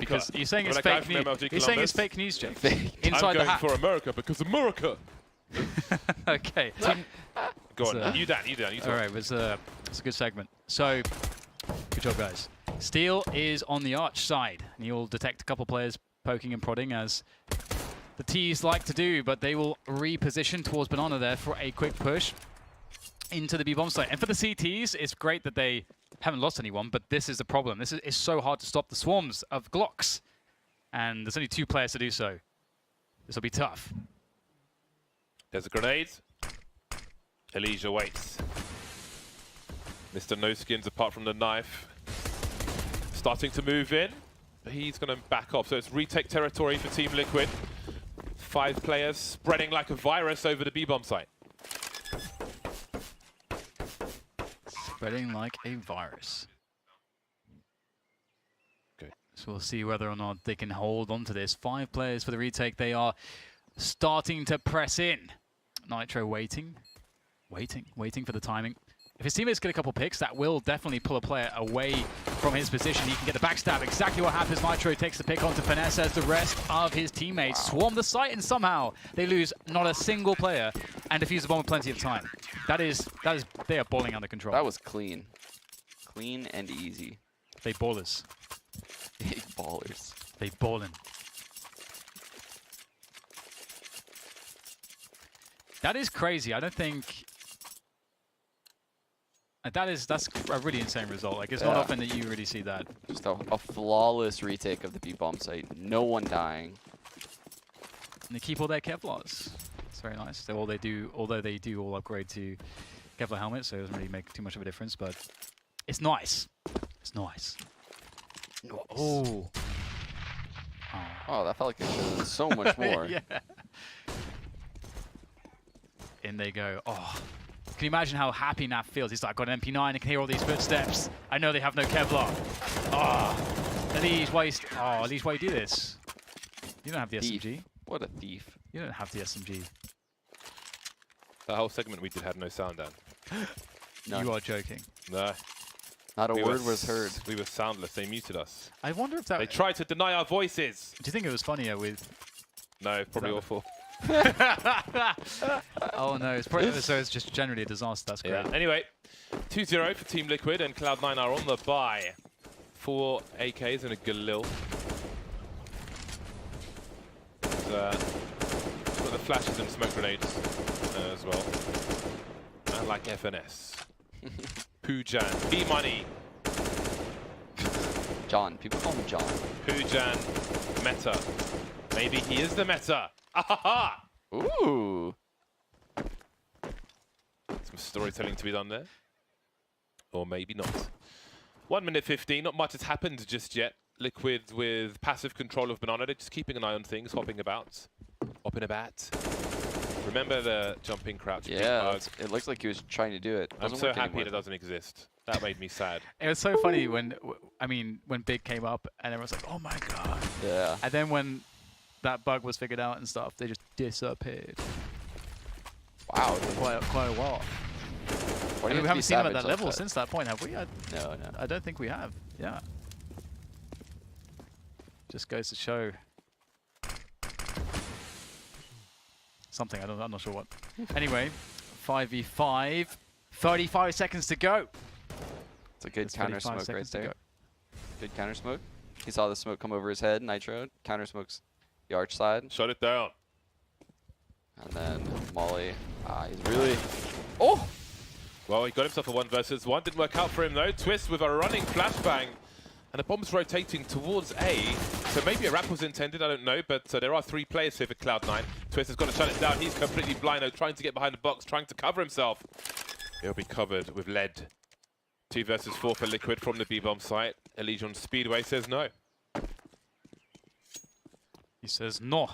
because you're saying it's fake news. You're saying it's fake news, Jake. Inside I'm the going hat. for America because America. Okay. Go on, you Dan. All right, it's a good segment. So, good job, guys. Steel is on the arch side, and you'll detect a couple players poking and prodding as the T's like to do, but they will reposition towards Banana there for a quick push into the B-bomb site. And for the CTs, it's great that they haven't lost anyone, but this is the problem. This is so hard to stop the swarms of Glocks, and there's only 2 players to do so. This will be tough. There's a grenade. Elijah waits. Mr. No Skins, apart from the knife, starting to move in. He's going to back off, so it's retake territory for Team Liquid. 5 players spreading like a virus over the B-bomb site. Spreading like a virus. Okay. So we'll see whether or not they can hold on to this. 5 players for the retake. They are starting to press in. Nitro waiting for the timing. If his teammates get a couple picks, that will definitely pull a player away from his position. He can get the backstab. Exactly what happens. Nitro takes the pick onto Finesse as the rest of his teammates swarm the site, and somehow they lose not a single player and defuse the bomb with plenty of time. They are balling under control. That was clean. Clean and easy. They ballers. Big ballers. They ballin'. That is crazy. I don't think... That's a really insane result. Like, it's not often that you really see that. Just a flawless retake of the B-bomb site. No one dying. And they keep all their Kevlars. It's very nice. So although they do all upgrade to Kevlar helmets, so it doesn't really make too much of a difference, but it's nice. It's nice. Oh. Oh, that felt like it should have been so much more. Yeah. In they go. Oh. Can you imagine how happy Naf feels? He's like, I've got an MP9, I can hear all these footsteps. I know they have no Kevlar. Oh, Elise, why you do this? You don't have the Thief. SMG. What a thief. You don't have the SMG. The whole segment we did had no sound, Dan. None. You are joking. No. Not a word was heard. We were soundless. They muted us. I wonder if that... They tried to deny our voices. Do you think it was funnier with... No, probably awful. Oh no, it's probably, so it's just generally a disaster. That's great. Yeah. Anyway, 2-0 for Team Liquid, and Cloud9 are on the bye. 4 AKs and a Galil. Got the flashes and smoke grenades as well. And like FNS. Poojan, B-Money. John. People call him John. Poojan, meta. Maybe he is the meta. Ahaha! Ooh. Some storytelling to be done there. Or maybe not. 1 minute 15, not much has happened just yet. Liquid with passive control of Banana, they're just keeping an eye on things, hopping about. Hopping about. Remember the jumping crouch? Yeah, it looks like he was trying to do it. I'm so happy it doesn't exist. That made me sad. It was so funny when Big came up and everyone was like, oh my god. Yeah. And then when that bug was figured out and stuff, they just disappeared. Wow. Quite a while. We haven't seen them at that level since that point, have we? No. I don't think we have. Yeah. Just goes to show something. I'm not sure what. Anyway, 5v5. 35 seconds to go. It's a good counter smoke right there. Good counter smoke. He saw the smoke come over his head. Nitro counter smokes the arch side. Shut it down. And then Molly. He's really... Oh! Well, he got himself a 1 versus 1. Didn't work out for him, though. Twist with a running flashbang. And the bomb's rotating towards A. So maybe a wrap was intended, I don't know. But there are 3 players here for Cloud9. Twist has got to shut it down. He's completely blind, though, trying to get behind the box, trying to cover himself. He'll be covered with lead. 2 versus 4 for Liquid from the B-bomb site. Elysian Speedway says no. He says no.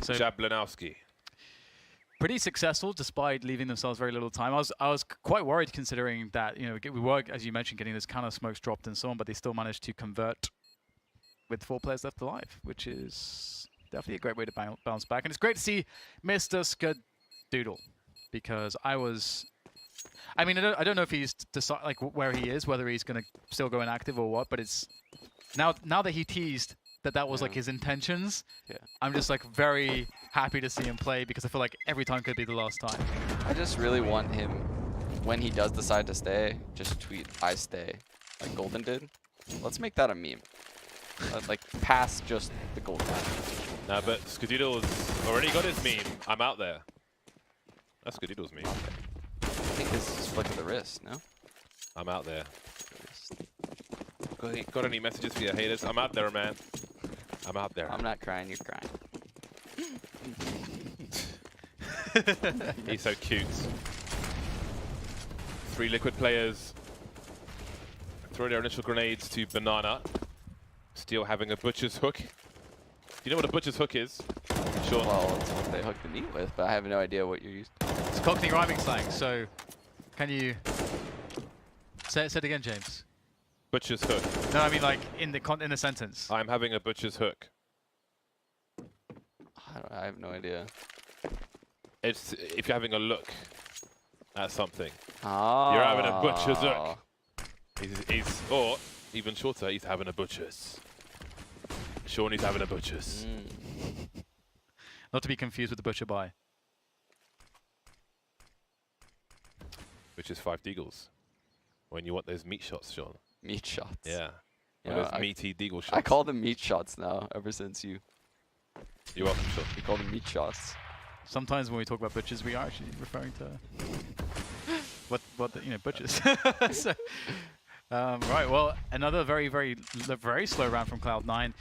So Jablanowski. pretty successful despite leaving themselves very little time. I was quite worried considering that, you know, we were, as you mentioned, getting those kind of smokes dropped and so on, but they still managed to convert with 4 players left alive, which is definitely a great way to bounce back. And it's great to see Mr. Skadoodle, because I mean, I don't know if he's like where he is, whether he's going to still go inactive or what, but it's now that he teased that was like his intentions, I'm just like very happy to see him play because I feel like every time could be the last time. I just really want him, when he does decide to stay, just tweet "I stay," like Golden did. Let's make that a meme. Like past just the Golden. Nah, but Skadoodle's already got his meme. I'm out there. That's Skadoodle's meme. I think this is flick of the wrist, no? I'm out there. Got any messages for your haters? I'm out there, man. I'm out there. I'm not crying, you're crying. He's so cute. 3 Liquid players throw their initial grenades to Banana. Steel having a butcher's hook. Do you know what a butcher's hook is? Sure. Well, it's what they hook the meat with, but I have no idea what you're using. It's Cockney rhyming slang, so can you say it again, James? Butcher's hook. No, I mean like in the sentence. I'm having a butcher's hook. I have no idea. It's if you're having a look at something. Oh. You're having a butcher's hook. Or even shorter, he's having a butcher's. Sean, he's having a butcher's. Not to be confused with the butcher by. Which is 5 deagles. When you want those meat shots, Sean. Meat shots. Yeah. You Those meaty deagle shots. I call them meat shots now, ever since you. You're welcome, Sean. You call them meat shots. Sometimes when we talk about butchers, we are actually referring to butchers. So, right. Well, another very slow round from Cloud9.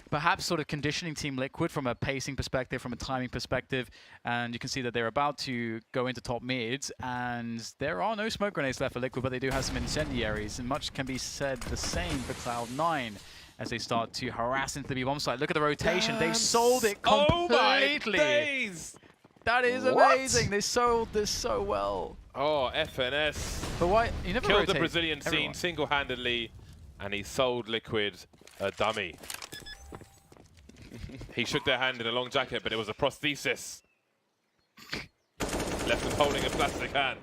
Perhaps sort of conditioning Team Liquid from a pacing perspective, from a timing perspective, and you can see that they're about to go into top mids, and there are no smoke grenades left for Liquid, but they do have some incendiaries, and much can be said the same for Cloud9 as they start to harass into the B-bomb site. Look at the rotation. They sold it completely. Oh my days! That is amazing. They sold this so well. Oh, FNS. But why? You never killed the rotate Brazilian everyone. scene single-handedly, and he sold Liquid a dummy. He shook their hand in a long jacket, but it was a prosthesis. Left him holding a plastic hand.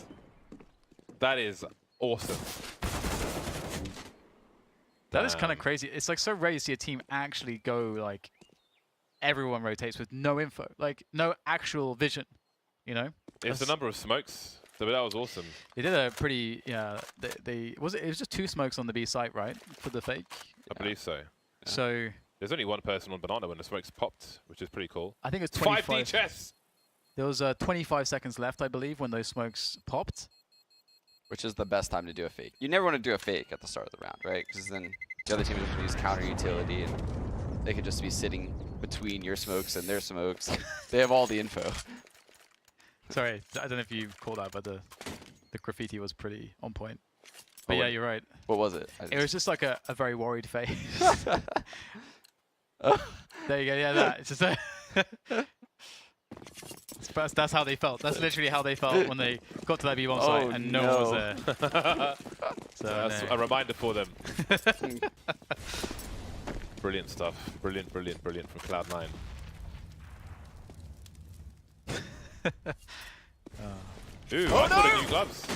That is awesome. That is kind of crazy. It's like so rare to see a team actually go like everyone rotates with no info, like no actual vision, you know? It's a number of smokes, so that was awesome. They did a pretty, it was just 2 smokes on the B site, right? For the fake. I believe so. So there's only 1 person on Banana when the smokes popped, which is pretty cool. I think it's 5 25. DHS! There was 25 seconds left, I believe, when those smokes popped. Which is the best time to do a fake. You never want to do a fake at the start of the round, right? Because then the other team is going to use counter utility, and they could just be sitting between your smokes and their smokes. They have all the info. Sorry, I don't know if you called that, but the graffiti was pretty on point. But yeah, you're right. What was it? It was just like a very worried face. There you go. Yeah, that. It's just that's how they felt. That's literally how they felt when they got to that B-bomb site and no one was there. So that's a reminder for them. Brilliant stuff. Brilliant from Cloud9. Ooh, I got a new gloves.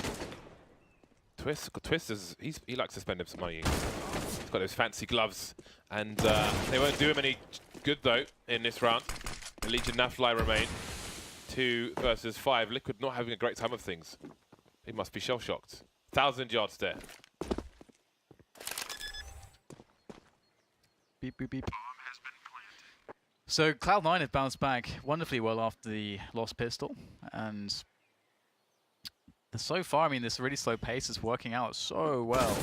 Twist he likes to spend him some money. He's got those fancy gloves, and they won't do him any good though in this round. The Legion Nafly remain 2 versus 5. Liquid not having a great time of things. He must be shell shocked. 1,000 yards there. Beep beep beep. So Cloud9 have bounced back wonderfully well after the lost pistol, and so far, I mean, this really slow pace is working out so well.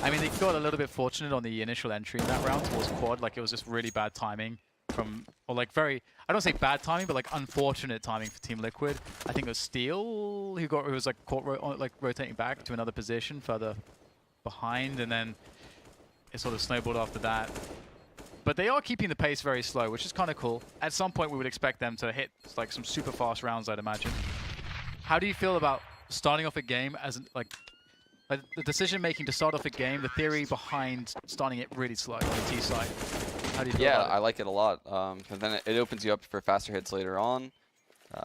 I mean, they got a little bit fortunate on the initial entry in that round towards quad. Like, it was just really bad timing from, or like very, I don't say bad timing, but like unfortunate timing for Team Liquid. I think it was Steel who was like caught rotating back to another position further behind, and then it sort of snowballed after that. But they are keeping the pace very slow, which is kind of cool. At some point, we would expect them to hit like some super fast rounds, I'd imagine. How do you feel about starting off a game as the decision making to start off a game, the theory behind starting it really slow on the T side? How do you feel about it? I like it a lot. Because then it opens you up for faster hits later on.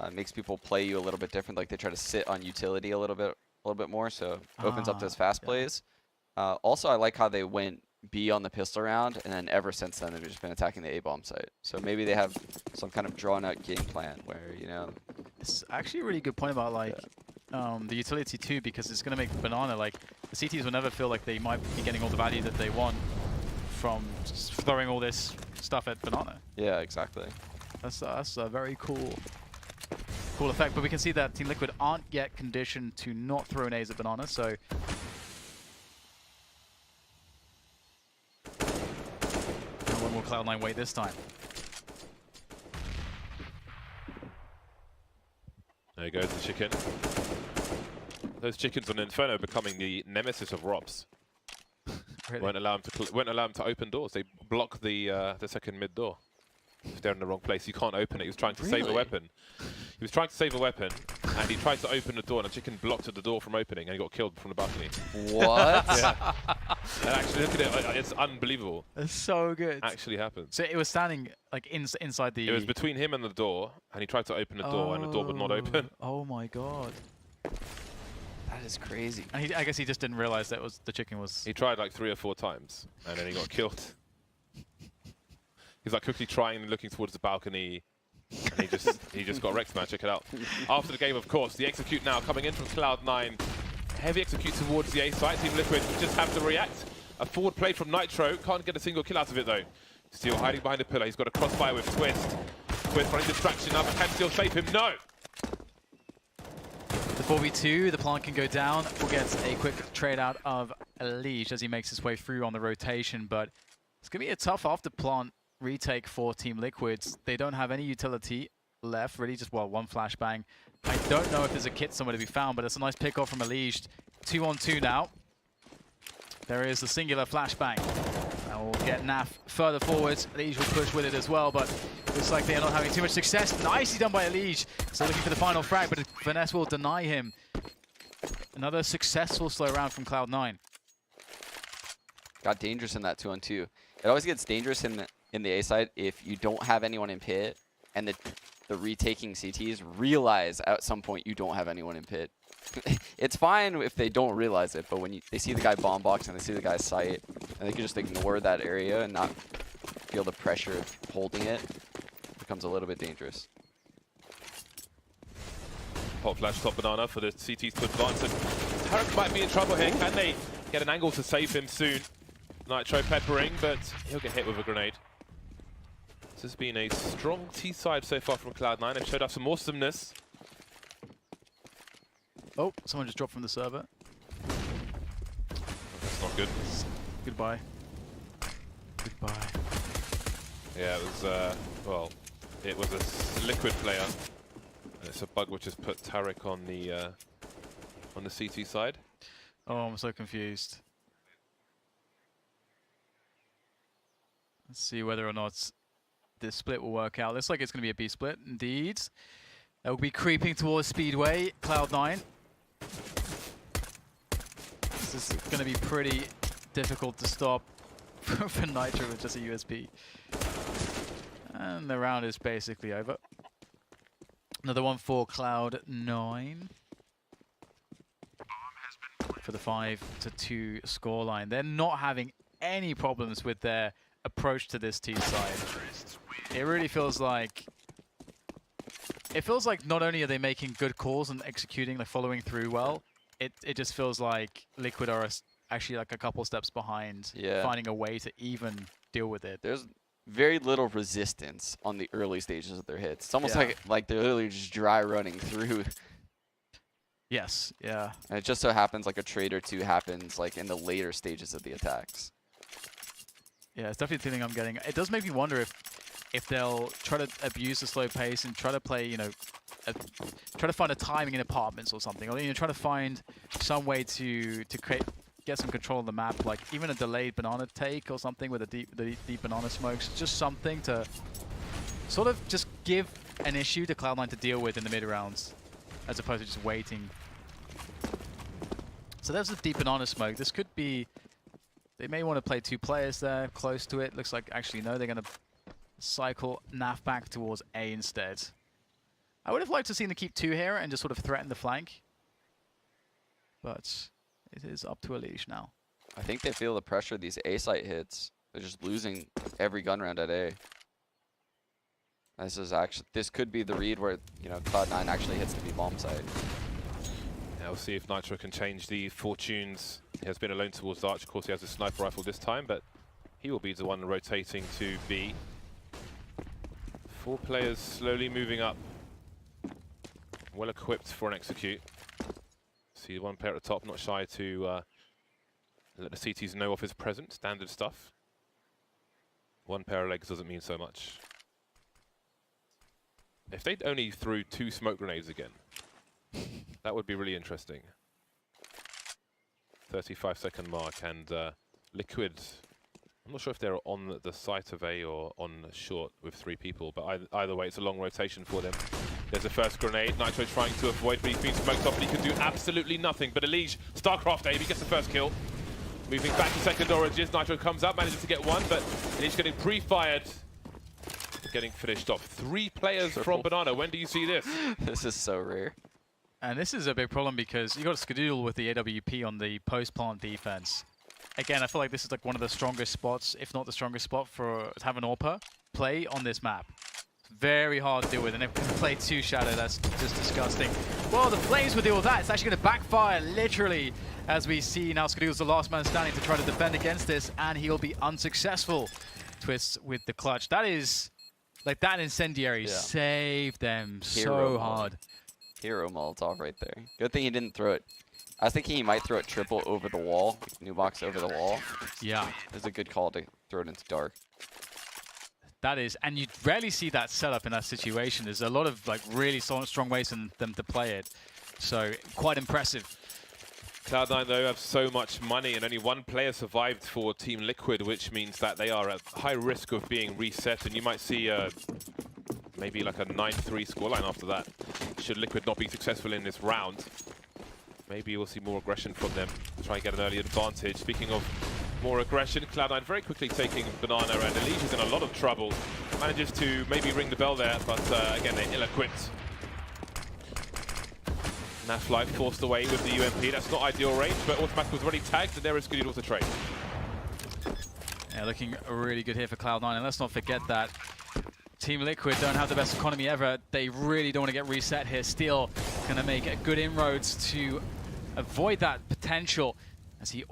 It makes people play you a little bit different. Like they try to sit on utility a little bit more, so it opens up those fast plays. Also, I like how they went B on the pistol round, and then ever since then they've just been attacking the A-bomb site. So maybe they have some kind of drawn-out game plan where, you know... It's actually a really good point about like the utility too, because it's going to make Banana, like, the CTs will never feel like they might be getting all the value that they want from just throwing all this stuff at Banana. Yeah, exactly. That's a very cool effect, but we can see that Team Liquid aren't yet conditioned to not throw an A's at Banana, so how long will Cloud9 wait this time? There goes the chicken. Those chickens on Inferno becoming the nemesis of Robs. Really? Won't allow him to open doors. They block the second mid door. If they're in the wrong place, you can't open it. He was trying to save a weapon. He was trying to save a weapon, and he tried to open the door, and a chicken blocked the door from opening, and he got killed from the balcony. What? Yeah. And actually, look at it. It's unbelievable. It's so good. Actually happened. So it was standing like inside the... It was between him and the door, and he tried to open the door, and the door would not open. Oh my god. That is crazy. And I guess he just didn't realize that the chicken was... He tried like 3 or 4 times, and then he got killed. He's like quickly trying and looking towards the balcony, and he just got wrecked, man. Check it out. After the game, of course, the execute now coming in from Cloud9. Heavy execute towards the A site. Team Liquid just have to react. A forward play from Nitro. Can't get a single kill out of it, though. Still hiding behind the pillar. He's got a crossfire with Twist. Twist running distraction up. Can still save him. No! The 4v2, the plant can go down. We'll get a quick trade out of Leash as he makes his way through on the rotation, but it's going to be a tough after plant retake for Team Liquids. They don't have any utility left, really, just, well, one flashbang. I don't know if there's a kit somewhere to be found, but it's a nice pick-off from Elige. 2-on-2 now. There is the singular flashbang. And we'll get Naf further forwards. Elige will push with it as well, but looks like they are not having too much success. Nicely done by Elige. So looking for the final frag, but Finesse will deny him. Another successful slow round from Cloud9. Got dangerous in that 2-on-2. It always gets dangerous in the A side if you don't have anyone in pit, and the retaking CTs realize at some point you don't have anyone in pit. It's fine if they don't realize it, but when they see the guy bomb box and they see the guy's sight, and they can just ignore that area and not feel the pressure of holding it, it becomes a little bit dangerous. Pop flash top Banana for the CTs to advance, and Tarek might be in trouble here. Can they get an angle to save him soon? Nitro peppering, but he'll get hit with a grenade. This has been a strong T side so far from Cloud9. They've showed us some awesomeness. Oh, someone just dropped from the server. That's not good. Goodbye. Goodbye. Yeah, it was, well, it was a Liquid player. And it's a bug which has put Tarek on the CT side. Oh, I'm so confused. Let's see whether or not this split will work out. Looks like it's going to be a B split, indeed. They'll be creeping towards Speedway, Cloud9. This is going to be pretty difficult to stop for Nitro with just a USB. And the round is basically over. Another one for Cloud9. For the 5-2 scoreline. They're not having any problems with their approach to this T side. It really feels like... It feels like not only are they making good calls and executing, like following through well, it just feels like Liquid are actually like a couple steps behind, finding a way to even deal with it. There's very little resistance on the early stages of their hits. It's almost like they're literally just dry running through. Yes, yeah. And it just so happens like a trade or two happens like in the later stages of the attacks. Yeah, it's definitely the feeling I'm getting. It does make me wonder if they'll try to abuse the slow pace and try to play, you know, try to find a timing in apartments or something, or you know, try to find some way to get some control of the map, like even a delayed banana take or something with the deep banana smokes, just something to sort of just give an issue to Cloud9 to deal with in the mid rounds, as opposed to just waiting. So there's the deep banana smoke. This could be. They may want to play 2 players there, close to it. Looks like, actually, no, they're going to cycle Naf back towards A instead. I would have liked to see them keep 2 here and just sort of threaten the flank. But it is up to Elige now. I think they feel the pressure of these A site hits. They're just losing every gun round at A. This could be the read where, you know, Cloud9 actually hits the B bomb site. Now we'll see if Nitro can change the fortunes. He has been alone towards Arch. Of course, he has a sniper rifle this time, but he will be the one rotating to B. 4 players slowly moving up. Well equipped for an execute. See one player at the top, not shy to let the CTs know of his presence. Standard stuff. One pair of legs doesn't mean so much. If they'd only threw 2 smoke grenades again, that would be really interesting. 35-second mark, and Liquid, I'm not sure if they're on the site of A or on short with 3 people, but either way, it's a long rotation for them. There's the first grenade. Nitro trying to avoid, but he's been smoked off, and he can do absolutely nothing. But Elige, StarCraft AB gets the first kill. Moving back to second orages, Nitro comes up, manages to get one, but Elige getting pre-fired. Getting finished off. 3 players from Banana. When do you see this? This is so rare. And this is a big problem because you got to Skadoodle with the AWP on the post-plant defense. Again, I feel like this is like one of the strongest spots, if not the strongest spot, for to have an AWPer play on this map. Very hard to deal with, and if we play 2 Shadow, that's just disgusting. Well, the Flames will deal with that. It's actually going to backfire, literally, as we see now Skadoodle's the last man standing to try to defend against this, and he'll be unsuccessful. Twists with the clutch. That is, like, that incendiary saved them so hard. Hero Molotov right there. Good thing he didn't throw it. I was thinking he might throw it triple over the wall, like new box over the wall. Yeah. It was a good call to throw it into dark. That is, and you rarely see that setup in that situation. There's a lot of like really strong ways for them to play it. So quite impressive. Cloud9 though have so much money, and only 1 player survived for Team Liquid, which means that they are at high risk of being reset, and you might see maybe like a 9-3 scoreline after that. Should Liquid not be successful in this round, maybe we'll see more aggression from them to try and get an early advantage. Speaking of more aggression, Cloud9 very quickly taking Banana, and Elige is in a lot of trouble. Manages to maybe ring the bell there, but again, they're ill-equipped. Naflife forced away with the UMP. That's not ideal range, but Automatic was already tagged, and there is Skadoodle to trade. Yeah, looking really good here for Cloud9, and let's not forget that Team Liquid don't have the best economy ever. They really don't want to get reset here. Steel going to make good inroads to avoid that potential. As he,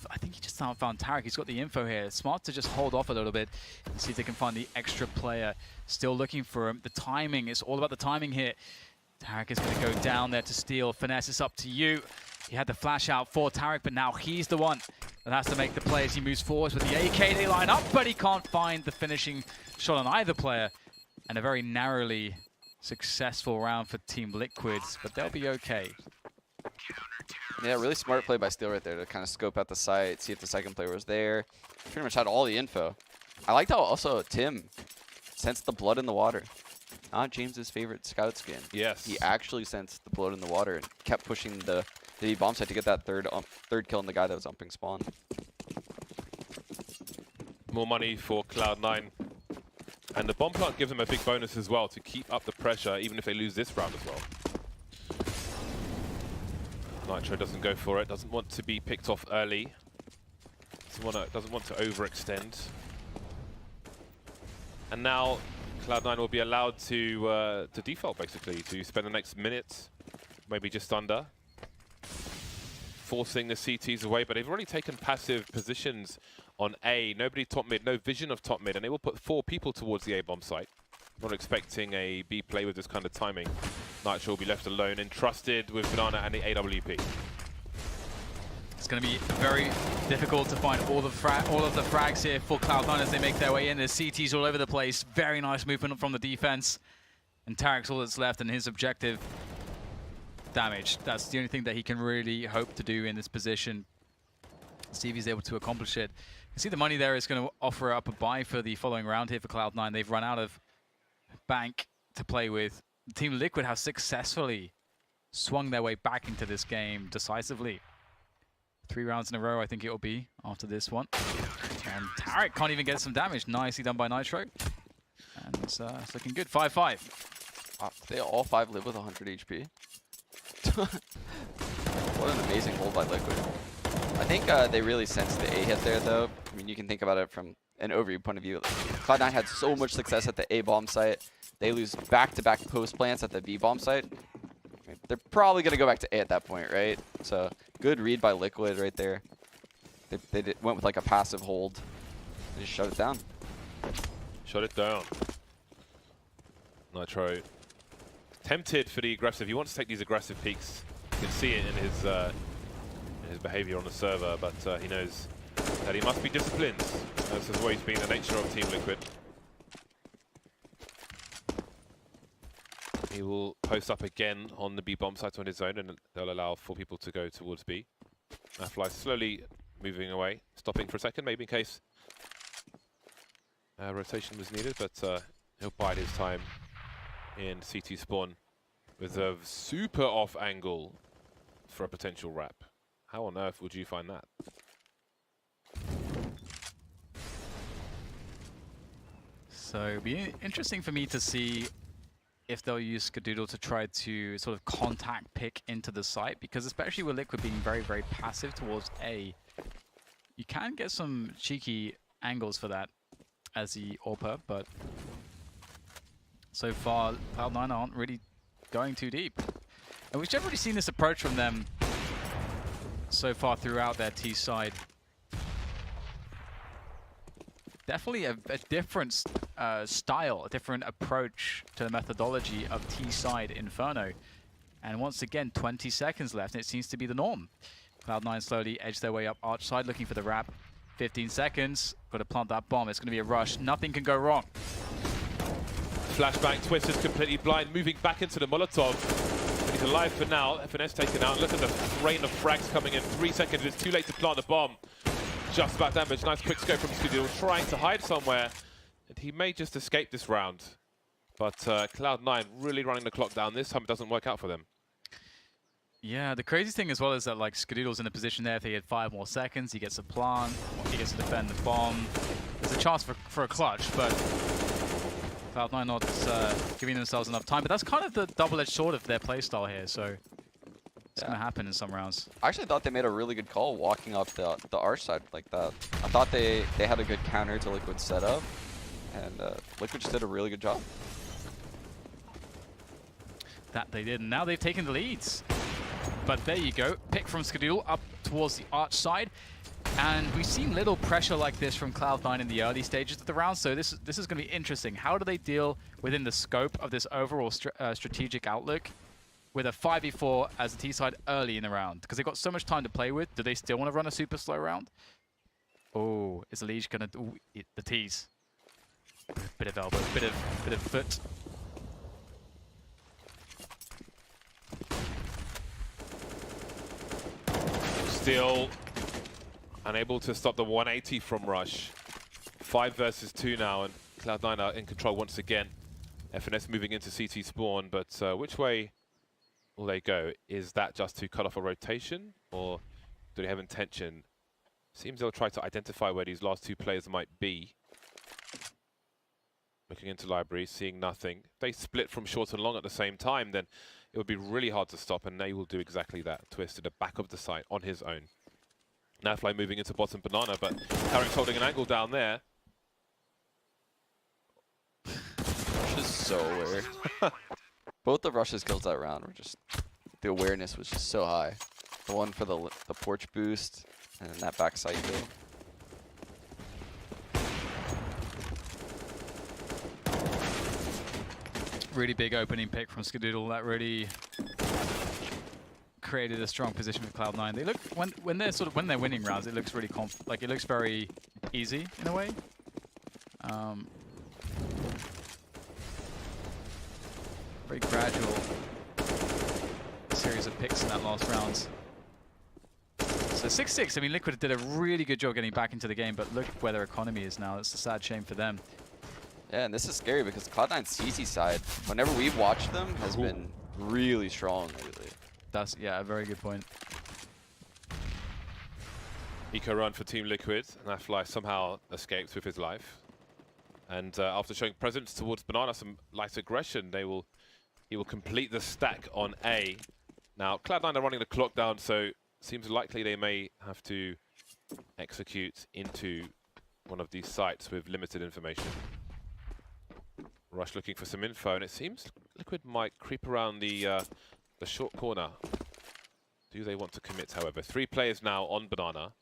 I think he just found Tarek. He's got the info here. It's smart to just hold off a little bit and see if they can find the extra player. Still looking for him. The timing, it's all about the timing here. Tarek is going to go down there to steal. Finesse, it's up to you. He had the flash out for Tarek, but now he's the one that has to make the play as he moves forwards with the AK. They line up, but he can't find the finishing shot on either player. And a very narrowly successful round for Team Liquids, but they'll be okay. Yeah, really smart play by Steel right there to kind of scope out the site, see if the second player was there. Pretty much had all the info. I liked how also Tim sensed the blood in the water. Not James's favorite scout skin. Yes. He actually sensed the blood in the water and kept pushing the bomb site to get that third kill on the guy that was umping spawn. More money for Cloud9. And the bomb plant gives them a big bonus as well to keep up the pressure, even if they lose this round as well. Nitro doesn't go for it, doesn't want to be picked off early. Doesn't want to overextend. And now Cloud9 will be allowed to default, basically, to spend the next minute, maybe just under, forcing the CTs away. But they've already taken passive positions on A. Nobody top mid, no vision of top mid, and they will put 4 people towards the A bomb site. Not expecting a B play with this kind of timing. Nitro will be left alone, entrusted with Banana and the AWP. It's going to be very difficult to find all of the frags here for Cloud9 as they make their way in. There's CTs all over the place. Very nice movement from the defense. And Tarek's all that's left, and his objective, damage. That's the only thing that he can really hope to do in this position. See if he's able to accomplish it. You see the money there is going to offer up a buy for the following round here for Cloud9. They've run out of bank to play with. Team Liquid have successfully swung their way back into this game decisively. 3 rounds in a row, I think it will be after this one. And Tarek can't even get some damage. Nicely done by Nitro. And it's looking good. 5-5. They all 5 live with 100 HP. What an amazing hold by Liquid. I think they really sensed the A hit there, though. I mean, you can think about it from an overview point of view. Cloud9 had so much success at the A bomb site. They lose back-to-back post plants at the B bomb site. I mean, they're probably going to go back to A at that point, right? So good read by Liquid right there. They went with like a passive hold. They just shut it down. Shut it down. Nitro tempted for the aggressive. He wants to take these aggressive peaks. You can see it in his behavior on the server, but he knows that he must be disciplined. This has always been the nature of Team Liquid. He will post up again on the B bomb site on his own, and they'll allow 4 people to go towards B. Fly slowly moving away, stopping for a second, maybe in case rotation was needed, but he'll bide his time in CT spawn with a super off angle for a potential wrap. How on earth would you find that? So it'll be interesting for me to see if they'll use Skadoodle to try to sort of contact pick into the site, because especially with Liquid being very, very passive towards A, you can get some cheeky angles for that as the AWPer, but so far Cloud9 aren't really going too deep. And we've generally seen this approach from them so far throughout their T side. Definitely a different style, a different approach to the methodology of T-side Inferno. And once again, 20 seconds left, and it seems to be the norm. Cloud9 slowly edge their way up arch side, looking for the wrap. 15 seconds, got to plant that bomb. It's going to be a rush. Nothing can go wrong. Flashbang, Twist is completely blind, moving back into the Molotov. But he's alive for now. FNS taken out. Look at the rain of frags coming in. 3 seconds. It's too late to plant the bomb. Just about damage. Nice quick scope from Skadoodle, trying to hide somewhere. And he may just escape this round. But Cloud9 really running the clock down. This time it doesn't work out for them. Yeah, the crazy thing as well is that like Skadoodle's in a position there. If he had 5 more seconds, he gets a plant, he gets to defend the bomb. There's a chance for a clutch, but Cloud9 not giving themselves enough time. But that's kind of the double-edged sword of their playstyle here, so it's going to happen in some rounds. I actually thought they made a really good call walking up the arch side like that. I thought they had a good counter to Liquid's setup, and Liquid just did a really good job. That they did, and now they've taken the leads. But there you go, pick from Skadoodle up towards the arch side. And we've seen little pressure like this from Cloud9 in the early stages of the round, so this is going to be interesting. How do they deal within the scope of this overall strategic outlook with a 5v4 as a T-side early in the round? Because they've got so much time to play with. Do they still want to run a super slow round? Oh, is the Liege going to... Ooh, the tease. Bit of elbow, bit of foot. Still unable to stop the 180 from Rush. 5 versus 2 now, and Cloud9 are in control once again. FNS moving into CT spawn, but which way will they go? Is that just to cut off a rotation, or do they have intention? Seems they'll try to identify where these last 2 players might be. Looking into library, seeing nothing. If they split from short and long at the same time, then it would be really hard to stop, and they will do exactly that. Twist to the back of the site on his own. Nafly moving into bottom banana, but Carrick's holding an angle down there. Rush is so weird. Both of Rush's kills that round were just... The awareness was just so high. The one for the porch boost, and then that backside kill. Really big opening pick from Skadoodle. That really created a strong position for Cloud9. They look when they're winning rounds, it looks really it looks very easy in a way. Very gradual series of picks in that last round. So 6-6. I mean, Liquid did a really good job getting back into the game, but look where their economy is now. It's a sad shame for them. Yeah, and this is scary because Cloud9's CC side, whenever we've watched them, has been really strong lately. That's, yeah, a very good point. Eco run for Team Liquid, and Nafly somehow escapes with his life. And after showing presence towards Banana, some light aggression, he will complete the stack on A. Now, Cloud9 are running the clock down, so seems likely they may have to execute into one of these sites with limited information. Rush looking for some info, and it seems Liquid might creep around the short corner. Do they want to commit, however? 3 players now on Banana.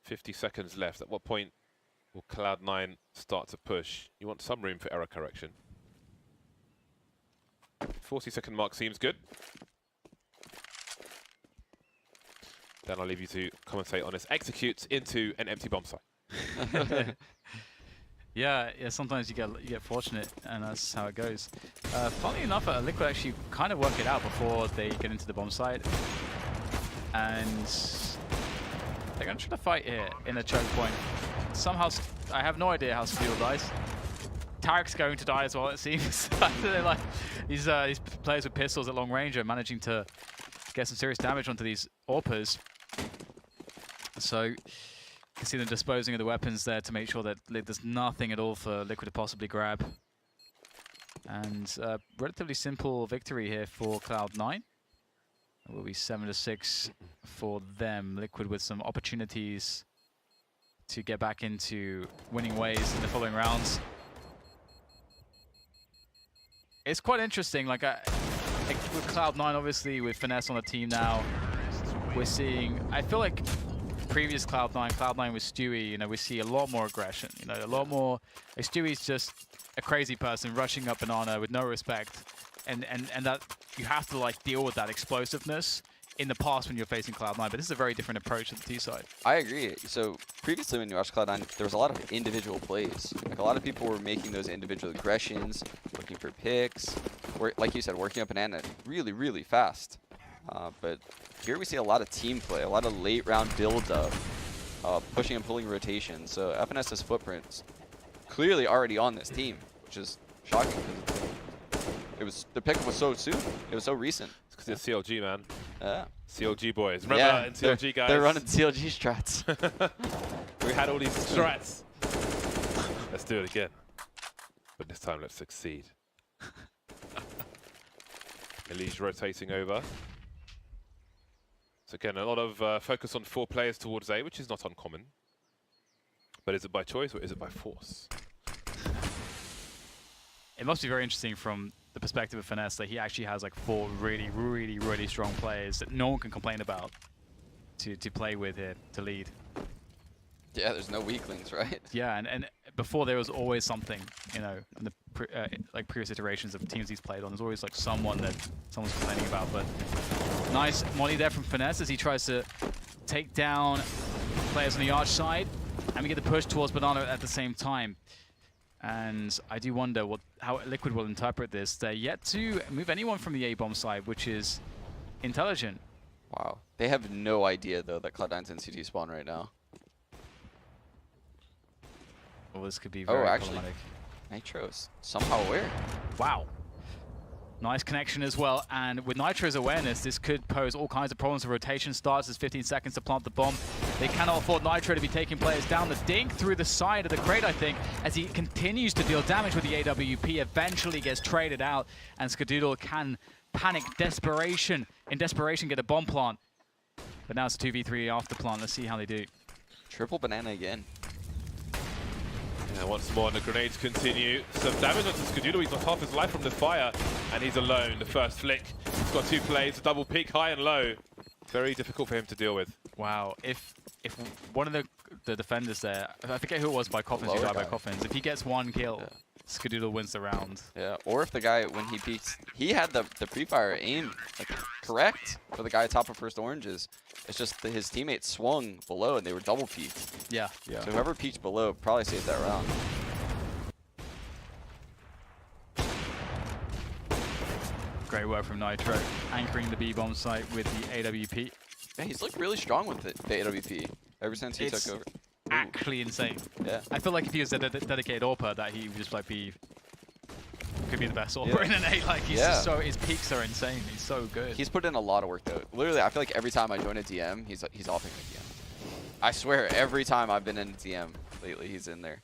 50 seconds left. At what point will Cloud9 start to push? You want some room for error correction. 40-second mark seems good. Then I'll leave you to commentate on this. Executes into an empty bomb site. Yeah, sometimes you get fortunate, and that's how it goes. Funnily enough, Liquid actually kind of work it out before they get into the bomb site. And they're going to try to fight here in a choke point. Somehow, I have no idea how Steel dies. Tarek's going to die as well, it seems. They're like these players with pistols at long range are managing to get some serious damage onto these AWPers. So you can see them disposing of the weapons there to make sure that there's nothing at all for Liquid to possibly grab. And relatively simple victory here for Cloud9. It will be 7-6 for them. Liquid with some opportunities to get back into winning ways in the following rounds. It's quite interesting. Like with Cloud9, obviously, with Finesse on the team now, we're seeing. I feel like previous Cloud9 with Stewie, you know, we see a lot more aggression. You know, a lot more. Like Stewie's just a crazy person rushing up Banana with no respect, and that you have to like deal with that explosiveness in the past when you're facing Cloud9. But this is a very different approach to the T side. I agree. So previously when you watched Cloud9, there was a lot of individual plays. Like a lot of people were making those individual aggressions, looking for picks, like you said, working up Banana really, really fast. But here we see a lot of team play, a lot of late round build up, pushing and pulling rotations. So FNS's footprint's clearly already on this team, which is shocking because the pickup was so soon. It was so recent. It's because they're CLG, man. Yeah. CLG boys. Remember in CLG, guys? They're running CLG strats. We had all these strats. Let's do it again. But this time, let's succeed. Elise rotating over. So again, a lot of focus on 4 players towards A, which is not uncommon. But is it by choice or is it by force? It must be very interesting from the perspective of Finesse that he actually has like 4 really, really, really strong players that no one can complain about to play with here, to lead. Yeah, there's no weaklings, right? Yeah, and before there was always something, you know, in the like previous iterations of teams he's played on, there's always like someone that someone's complaining about. But nice molly there from Finesse as he tries to take down players on the arch side, and we get the push towards Banana at the same time. And I do wonder how Liquid will interpret this. They're yet to move anyone from the A-bomb side, which is intelligent. Wow. They have no idea, though, that Cloud9's in CT spawn right now. Well, this could be very problematic. Nitro's somehow aware. Wow. Nice connection as well. And with Nitro's awareness, this could pose all kinds of problems. The rotation starts as 15 seconds to plant the bomb. They cannot afford Nitro to be taking players down. The dink through the side of the crate, I think, as he continues to deal damage with the AWP, eventually gets traded out. And Skadoodle can panic in desperation, get a bomb plant. But now it's a 2v3 after plant. Let's see how they do. Triple Banana again. Yeah, once more, and the grenades continue. Some damage onto Skadoodle. He's lost half his life from the fire, and he's alone. The first flick. He's got 2 plays, a double peak, high and low. Very difficult for him to deal with. Wow. If one of the defenders there, I forget who it was by Coffins, who died by Coffins, if he gets 1 kill, yeah, Skadoodle wins the round. Yeah, or if the guy, when he peeks, he had the pre-fire aim like, correct for the guy top of first oranges. It's just that his teammates swung below and they were double peeked. Yeah, yeah. So whoever peeked below probably saved that round. Great work from Nitro, anchoring the B-bomb site with the AWP. Yeah, he's looked really strong with the AWP ever since he took over. Actually insane. Yeah. I feel like if he was a dedicated AWPer, that he would just like could be the best AWPer in an A. Like he's just so, his peaks are insane. He's so good. He's put in a lot of work though. Literally, I feel like every time I join a DM, he's offing a DM. I swear, every time I've been in a DM lately, he's in there.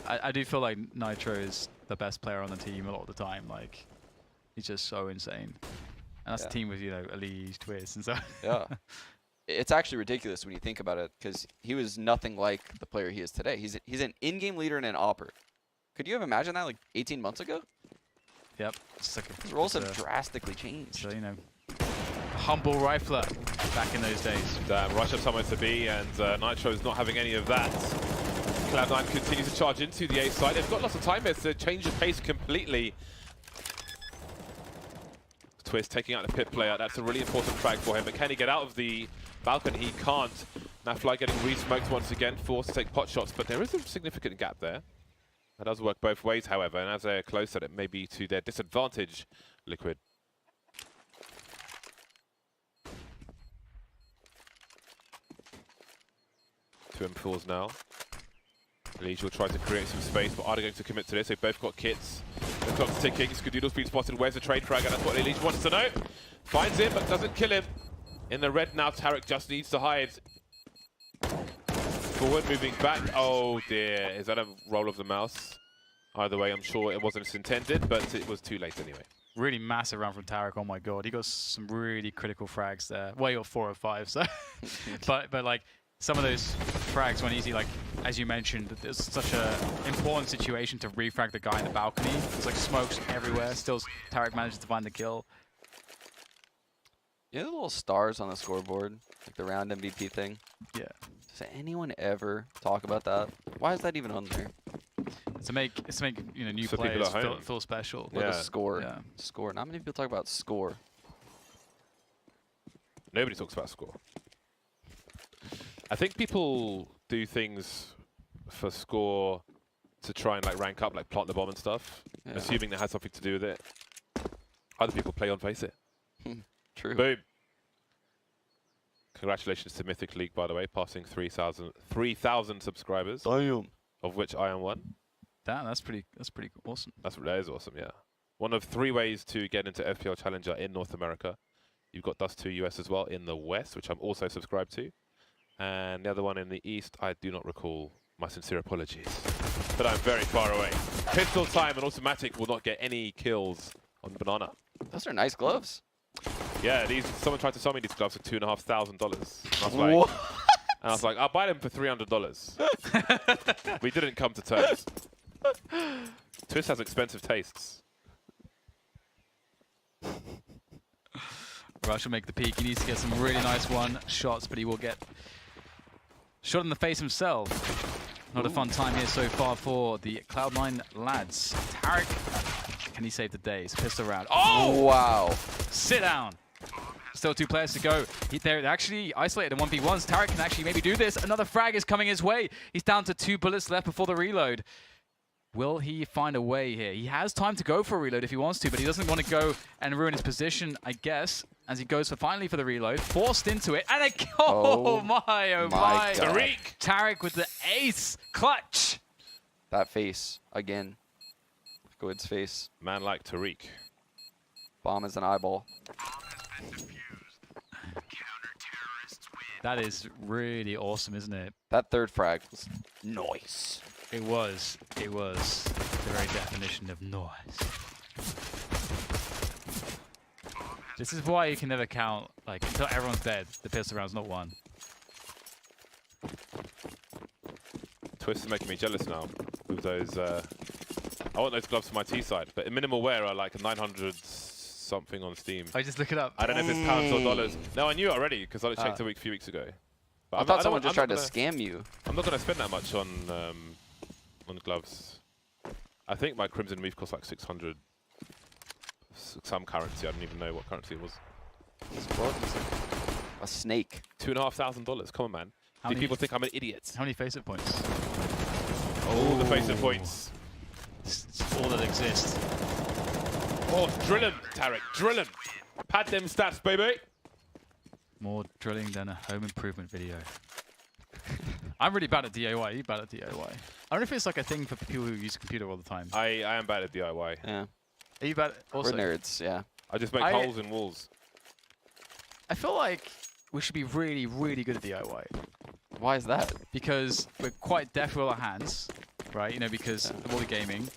I do feel like Nitro is the best player on the team a lot of the time. Like he's just so insane. And that's a team with, you know, Elise, Twist, and so. Yeah. It's actually ridiculous when you think about it, because he was nothing like the player he is today. He's an in-game leader and an opper. Could you have imagined that like 18 months ago? Yep. It's like His roles have drastically changed. So, you know, humble rifler back in those days. Rush up somewhere to be, and Nitro's not having any of that. Cloud9 continues to charge into the A side. They've got lots of time here to change the pace completely. Twist taking out the pit player. That's a really important frag for him. But can he get out of the balcony? He can't. Nafly getting re-smoked once again, forced to take pot shots, but there is a significant gap there. That does work both ways, however, and as they're closer, it may be to their disadvantage, Liquid. Two M4s now. Elise will try to create some space, but are they going to commit to this? They've both got kits. The clock's ticking. Skadoodle's been spotted. Where's the trade frag? And that's what Elise wants to know. Finds him, but doesn't kill him. In the red now, Tarek just needs to hide. Forward, moving back. Oh dear. Is that a roll of the mouse? Either way, I'm sure it wasn't intended, but it was too late anyway. Really massive round from Tarek. Oh my god, he got some really critical frags there. Well, he got 4 or 5. So, but like some of those frags went easy. Like as you mentioned, it's such a important situation to refrag the guy in the balcony. There's like smokes everywhere. Still, Tarek manages to find the kill. You know the little stars on the scoreboard, like the round MVP thing? Yeah. Does anyone ever talk about that? Why is that even on there? To make you know new So people players at home. feel special. Or the Yeah. score. Yeah. Score. Not many people talk about score. Nobody talks about score. I think people do things for score to try and like rank up, like plant the bomb and stuff, Yeah. assuming that has something to do with it. Other people play on Face It. True. Boom. Congratulations to Mythic League, by the way, passing 3,000 subscribers, Damn. of which I am one. Damn, that's pretty awesome. That is awesome, yeah. One of 3 ways to get into FPL Challenger in North America. You've got Dust 2 US as well in the West, which I'm also subscribed to. And the other one in the East, I do not recall. My sincere apologies. But I'm very far away. Pistol time and automatic will not get any kills on Banana. Those are nice gloves. Yeah, someone tried to sell me these gloves for $2,500. And I was like, I'll buy them for $300. We didn't come to terms. Twist has expensive tastes. Rush will make the peak. He needs to get some really nice shots, but he will get shot in the face himself. Not a fun time here so far for the Cloud9 lads. Tarek, can he save the day? It's a pistol round. Oh! Wow. Sit down. Still 2 players to go. They're actually isolated in 1v1s. Tarek can actually maybe do this. Another frag is coming his way. He's down to 2 bullets left before the reload. Will he find a way here? He has time to go for a reload if he wants to, but he doesn't want to go and ruin his position, I guess, as he goes finally for the reload. Forced into it, and oh my. Tariq! Tarek with the ace clutch. That face, again. Good's face. Man like Tariq. Bomb is an eyeball. That is really awesome, isn't it? That third frag was nice. It was the very definition of noise. This is why you can never count, like, until everyone's dead, the pistol round's not won. Twist is making me jealous now with those. I want those gloves for my T side, but in minimal wear are like 900 something on Steam. I just look it up. I don't know if it's pounds or dollars. No, I knew it already because I checked a few weeks ago. But I thought someone just tried to scam you. I'm not going to spend that much on gloves. I think my Crimson Reef cost like 600. Some currency. I don't even know what currency it was. A snake. $2,500. Come on, man. Do people think I'm an idiot? How many face-it points? Oh, the face-it points. It's all that exists. Oh, drill him, Tarek. Drill him. Pad them stats, baby. More drilling than a home improvement video. I'm really bad at DIY. Are you bad at DIY? I don't know if it's like a thing for people who use a computer all the time. I am bad at DIY. Yeah. Are you bad? Also, We're nerds, yeah. I just make holes in walls. I feel like we should be really, really good at DIY. Why is that? Because we're quite deft with our hands, right? You know, because of all the gaming.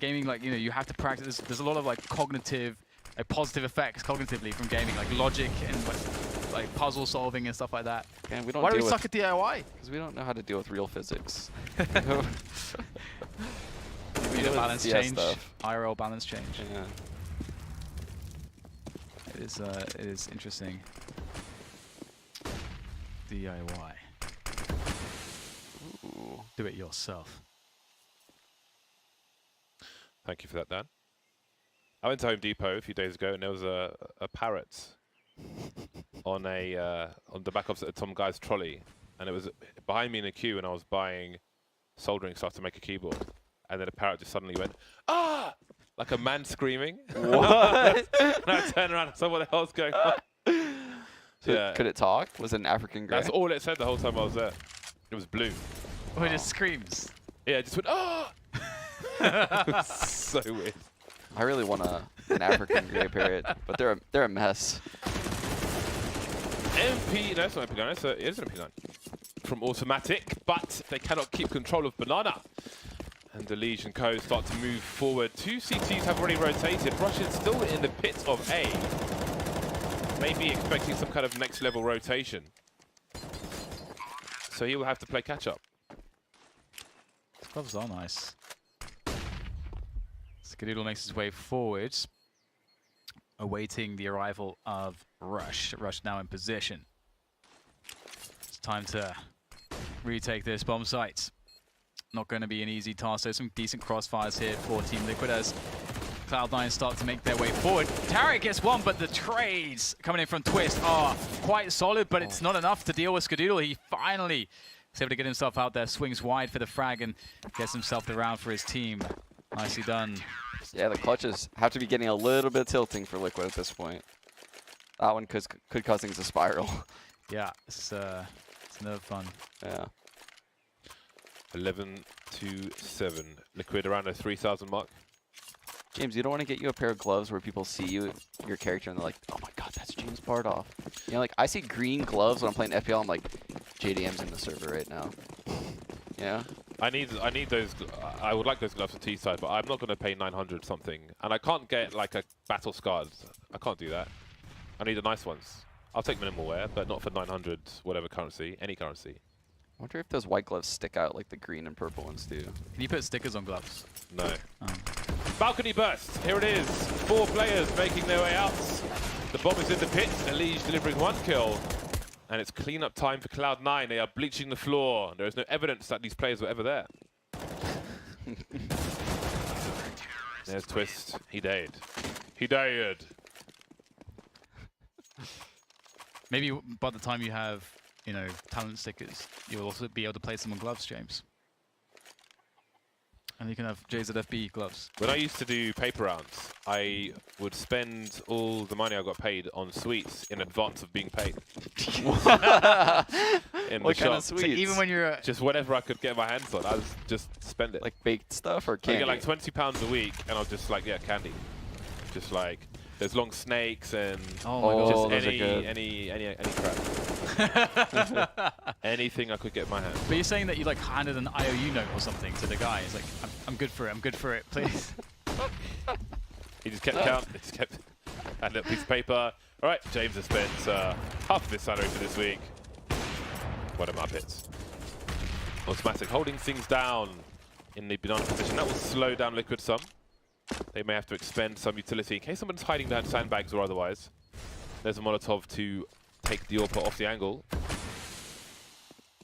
Gaming, like, you know, you have to practice. There's a lot of like cognitive like positive effects cognitively from gaming, like logic and like puzzle solving and stuff like that. And we don't Why do deal we with, suck at DIY? because we don't know how to deal with real physics. We need a balance CS change, stuff. IRL balance change. Yeah. It is interesting. DIY. Ooh. Do it yourself. Thank you for that, Dan. I went to Home Depot a few days ago, and there was a parrot on the back of Tom Guy's trolley, and it was behind me in a queue, and I was buying soldering stuff to make a keyboard, and then a parrot just suddenly went, "Ah!" like a man screaming. What? And I turned around and saw what the hell's going on. So Yeah. could it talk? Was it an African grey? That's all it said the whole time I was there. It was blue. Oh, it just screams. Yeah, it just went, "Ah!" It was so weird. I really want an African grey parrot, but they're a mess. MP, no, it's not MP9, it is an MP9 from Automatic, but they cannot keep control of Banana. And the Legion Co start to move forward. 2 CTs have already rotated. Russians still in the pit of A. Maybe expecting some kind of next level rotation. So he will have to play catch up. Gloves are nice. Skadoodle makes his way forwards, awaiting the arrival of Rush. Rush now in position. It's time to retake this bomb site. Not going to be an easy task. There's some decent crossfires here for Team Liquid as Cloud9 start to make their way forward. Tarek gets one, but the trades coming in from Twist are quite solid, but it's not enough to deal with Skadoodle. He finally is able to get himself out there, swings wide for the frag, and gets himself the round for his team. Nicely done. Yeah, the clutches have to be getting a little bit tilting for Liquid at this point. That one could cause things to spiral. Yeah, it's no fun. Yeah. 11-7. Liquid around the 3,000 mark. James, you don't want to get you a pair of gloves where people see your character, and they're like, "Oh my God, that's James Bardoff." You know, like I see green gloves when I'm playing FPL. I'm like, JDM's in the server right now. Yeah. I need those. I would like those gloves for T-side, but I'm not going to pay 900 something, and I can't get like a battle scarred. I can't do that. I need the nice ones. I'll take minimal wear, but not for 900 whatever currency, any currency. I wonder if those white gloves stick out like the green and purple ones do. Can you put stickers on gloves? No. Oh. Balcony burst. Here it is. 4 players making their way out. The bomb is in the pit. Elige delivering 1 kill. And it's cleanup time for Cloud9. They are bleaching the floor. There is no evidence that these players were ever there. There's Twist. He died. He died. Maybe by the time you have, you know, talent stickers, you'll also be able to place them on gloves, James. And you can have JZFB gloves. When I used to do paper rounds, I would spend all the money I got paid on sweets in advance of being paid. In What the kind shop. of So sweets? even when you're Just whatever I could get my hands on, I was just spend it. Like baked stuff or I candy? get like £20 a week, and I'll just like, yeah, candy. Just like, there's long snakes and oh my god, Oh, those just are good. any crap. Anything I could get my hands. But you're saying that you like handed an IOU note or something to the guy. He's like, I'm good for it. I'm good for it. Please. He just kept count. He just kept had a little piece of paper. All right, James has spent half of his salary for this week. What a Muppets. Automatic holding things down in the banana position. That will slow down Liquid some. They may have to expend some utility in case someone's hiding behind sandbags or otherwise. There's a Molotov to take the AWP off the angle.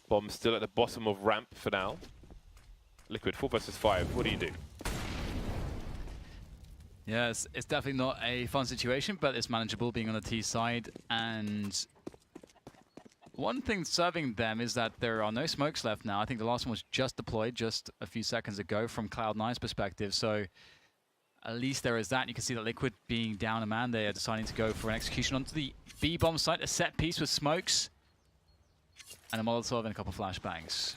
Bomb still at the bottom of ramp for now. Liquid 4 versus 5. What do you do? Yeah, it's definitely not a fun situation, but it's manageable being on the T side. And one thing serving them is that there are no smokes left now. I think the last one was just deployed just a few seconds ago from Cloud9's perspective. So at least there is that. You can see that Liquid being down a man, they are deciding to go for an execution onto the B bomb site, a set piece with smokes and a Molotov and a couple flashbangs.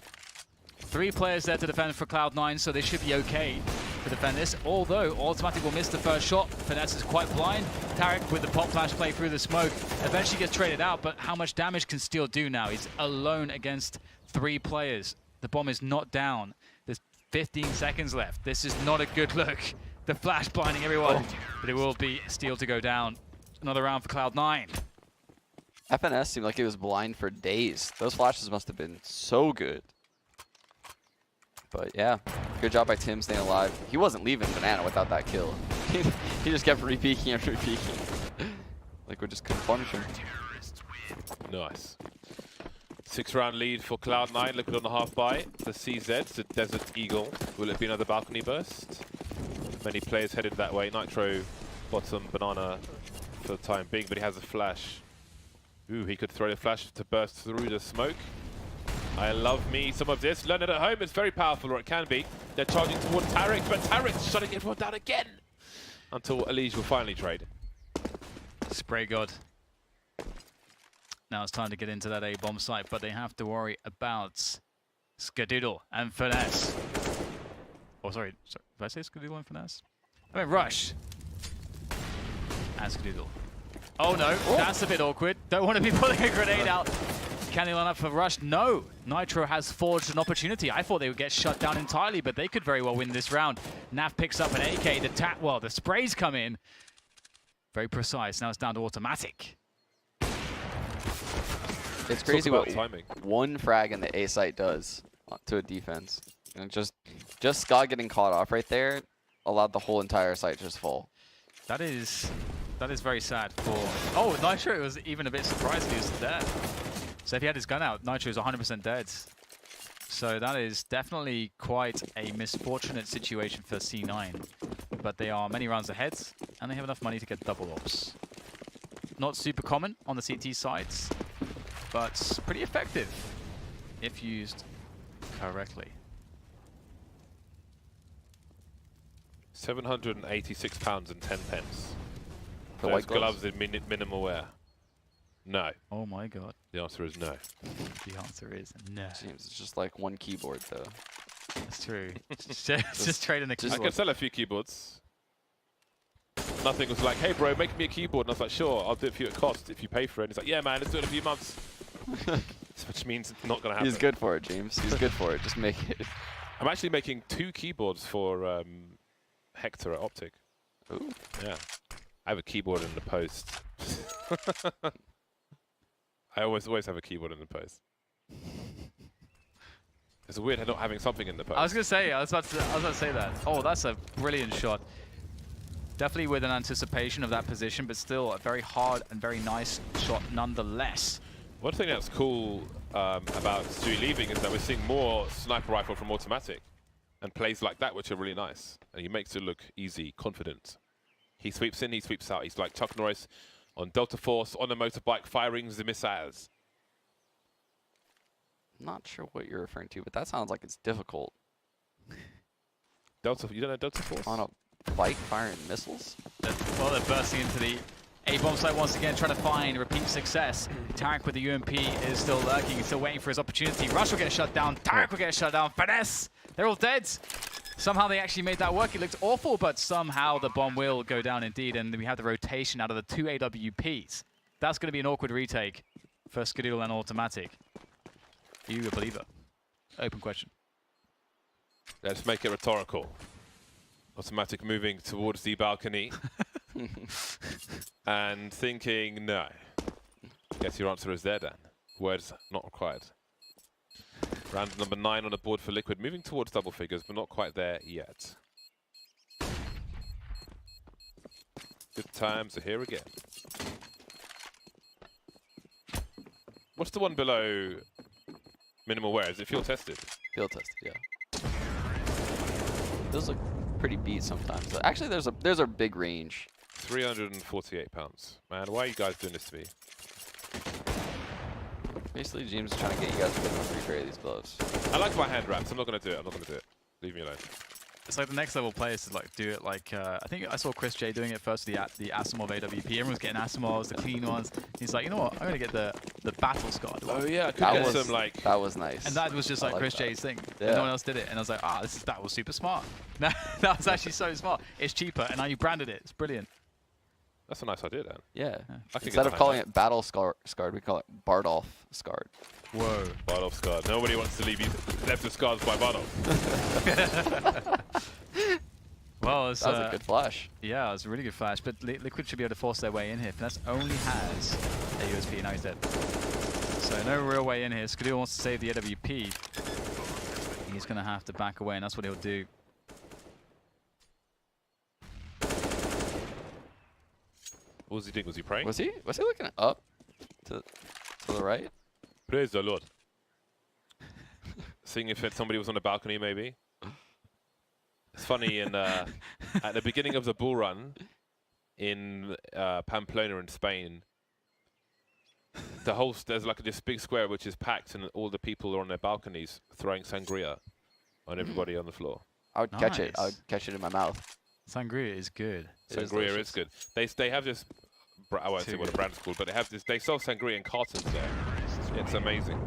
3 players there to defend for Cloud9, so they should be okay to defend this. Although Automatic will miss the first shot. Finesse is quite blind. Tarek with the pop flash play through the smoke eventually gets traded out, but how much damage can Steel do now? He's alone against 3 players. The bomb is not down. There's 15 seconds left. This is not a good look the flash blinding everyone. But it will be Steel to go down. Another round for Cloud9. FNS seemed like it was blind for days. Those flashes must have been so good. But yeah, good job by Tim staying alive. He wasn't leaving Banana without that kill. He just kept repeaking and repeaking. Like we just couldn't punish him. Nice. 6-round lead for Cloud9, looking on the half buy. The CZ, the Desert Eagle. Will it be another balcony burst? Many players headed that way. Nitro, bottom, Banana for the time being, but he has a flash. Ooh, he could throw the flash to burst through the smoke. I love me some of this. Learn it at home. It's very powerful, or it can be. They're charging towards Tarek, but Tarek's shutting everyone down again. Until Elige will finally trade. Spray God. Now it's time to get into that A-bomb site, but they have to worry about Skadoodle and Finesse. Oh, sorry. Did I say Skadoodle and Finesse? I mean Rush and Skadoodle. Oh no, that's a bit awkward. Don't want to be pulling a grenade out. Can they line up for Rush? No. Nitro has forged an opportunity. I thought they would get shut down entirely, but they could very well win this round. Nav picks up an AK. The sprays come in. Very precise. Now it's down to automatic. It's crazy what timing. One frag in the A site does to a defense. And just Scott getting caught off right there allowed the whole entire site just fall. That is very sad for... Oh, Nitro was even a bit surprised he was dead. So if he had his gun out, Nitro is 100% dead. So that is definitely quite a misfortunate situation for C9. But they are many rounds ahead, and they have enough money to get double ops. Not super common on the CT sides, but pretty effective if used correctly. £786 and 10 pence. The Those white gloves in minimal wear. No. Oh my god. The answer is no. The answer is no. Seems it's just like one keyboard though. That's true. just trading the I keyboard. can sell a few keyboards. Nothing was like, hey bro, make me a keyboard. And I was like, sure, I'll do it for you at cost if you pay for it. And he's like, yeah man, let's do it in a few months. Which means it's not going to happen. He's good for it, James. He's good for it. Just make it. I'm actually making 2 keyboards for Hector at Optic. Ooh. Yeah. I have a keyboard in the post. I always have a keyboard in the post. It's weird not having something in the post. I was about to say that. Oh, that's a brilliant shot. Definitely with an anticipation of that position, but still a very hard and very nice shot nonetheless. One thing that's cool about Stewie leaving is that we're seeing more sniper rifle from automatic and plays like that, which are really nice. And he makes it look easy, confident. He sweeps in, he sweeps out. He's like Chuck Norris on Delta Force on a motorbike firing the missiles. I'm not sure what you're referring to, but that sounds like it's difficult. You don't know Delta Force? On a bike firing missiles? Well, they're bursting into the A-bomb site once again, trying to find repeat success. Tarek with the UMP is still lurking, he's still waiting for his opportunity. Rush will get shut down, Tarek will get shut down, Finesse! They're all dead! Somehow they actually made that work. It looked awful, but somehow the bomb will go down indeed, and we have the rotation out of the 2 AWPs. That's going to be an awkward retake for Skadoodle and Automatic. Are you a believer? Open question. Let's make it rhetorical. Automatic moving towards the balcony. And thinking, no. Guess your answer is there, Dan. Words not required. Round number 9 on the board for Liquid, moving towards double figures, but not quite there yet. Good times are here again. What's the one below minimal wear? Is it field tested? Field tested, yeah. Those look pretty beat sometimes. Actually, there's a big range. £348. Man, why are you guys doing this to me? Basically, James is trying to get you guys to get a free trade of these gloves. I like my hand wraps. I'm not going to do it. I'm not going to do it. Leave me alone. It's like the next level players to like do it like, I think I saw Chris J doing it first, the Asimov AWP. Everyone's getting Asimovs, the clean ones. He's like, you know what, I'm going to get the battle squad. Oh yeah, I could That get was, some like... that was nice. And that was just like Chris J's thing. Yeah. And no one else did it. And I was like, that was super smart. That was actually so smart. It's cheaper, and now you branded it. It's brilliant. That's a nice idea, Dan. Yeah. I can Instead get of calling it Battle Scarred, we call it Bardolph Scarred. Whoa. Bardolph Scarred. Nobody wants to leave you left with scars by Bardolph. Well, it's, That was a good flash. Yeah, it was a really good flash, but Liquid should be able to force their way in here. Finesse only has a USP, now he's dead. So no real way in here. Skadoo wants to save the AWP. He's going to have to back away, and that's what he'll do. What was he doing? Was he praying? Was he looking up to the right? Praise the Lord. Seeing if somebody was on the balcony, maybe. It's funny, at the beginning of the bull run in Pamplona in Spain, there's like this big square which is packed, and all the people are on their balconies throwing sangria on everybody on the floor. I would catch it. I Nice. would catch it in my mouth. Sangria is good. Sangria is good. They have this. I won't say what the brand's called, but they have this. They sell sangria in cartons there. It's amazing.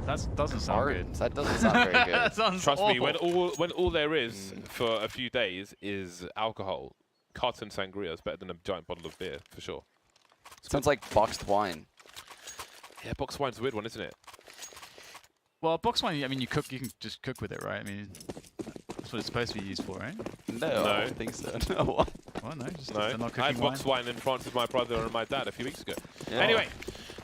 That doesn't sound good. That doesn't sound very good. That sounds Trust awful. me, when all there is for a few days is alcohol, carton sangria is better than a giant bottle of beer for sure. Sounds like boxed wine. Yeah, box wine's a weird one, isn't it? Well, box wine, I mean, you can just cook with it, right? I mean, that's what it's supposed to be used for, right? No, I don't think so. No. Well, no, just No, they're not I had cooking box wine. wine in France with my brother and my dad a few weeks ago. Yeah. Anyway,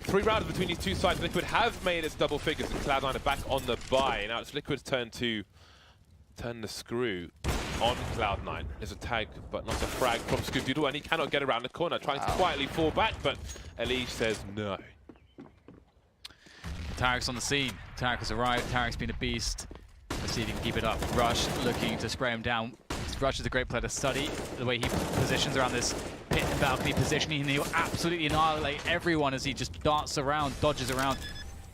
3 rounds between these two sides. Liquid have made its double figures, and Cloud9 are back on the buy. Now it's Liquid's turn to turn the screw on Cloud9. There's a tag, but not a frag from Skadoodle, and he cannot get around the corner, trying to quietly fall back, but Elige says no. Tarek's on the scene. Tarek has arrived. Tarek's been a beast. Let's see if he can keep it up. Rush looking to spray him down. Rush is a great player to study. The way he positions around this pit and balcony positioning, and he'll absolutely annihilate everyone as he just darts around, dodges around.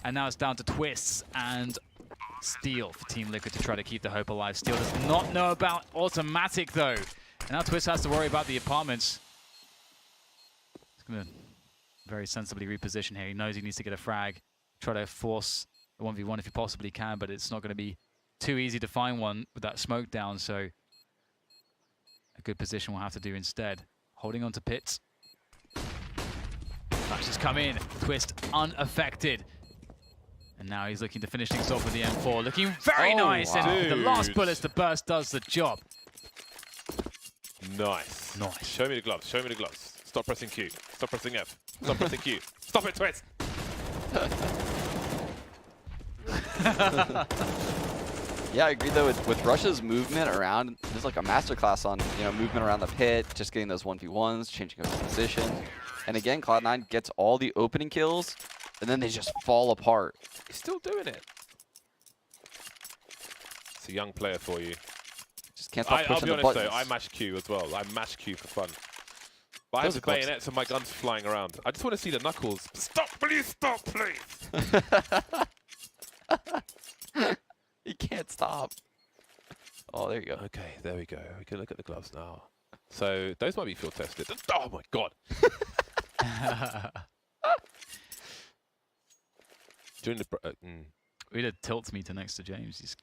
And now it's down to Twists and Steel for Team Liquid to try to keep the hope alive. Steel does not know about automatic though. And now Twist has to worry about the apartments. He's going to very sensibly reposition here. He knows he needs to get a frag. Try to force a 1v1 if he possibly can, but it's not going to be too easy to find one with that smoke down, so a good position we'll have to do instead. Holding on to Pits. Flash has come in. Twist unaffected. And now he's looking to finish things off with the M4. Looking very nice, wow. and the last Dude. bullets, the burst does the job. Nice. Nice. Show me the gloves. Show me the gloves. Stop pressing Q. Stop pressing F. Stop pressing Q. Stop it, Twist. Yeah, I agree though with Russia's movement around. There's like a masterclass on movement around the pit, just getting those 1v1s, changing up position. And again, Cloud9 gets all the opening kills, and then they just fall apart. He's still doing it. It's a young player for you. Just can't stop I'll pushing be the honest buttons. though, I mash Q as well. I mash Q for fun. But I have Those the are close. bayonets and my guns flying around. I just want to see the knuckles. Stop, please, stop, please. He can't stop. Oh, there you go. Okay, there we go. We can look at the gloves now. So those might be field tested. Oh my god. During the We had a tilt meter next to James. He's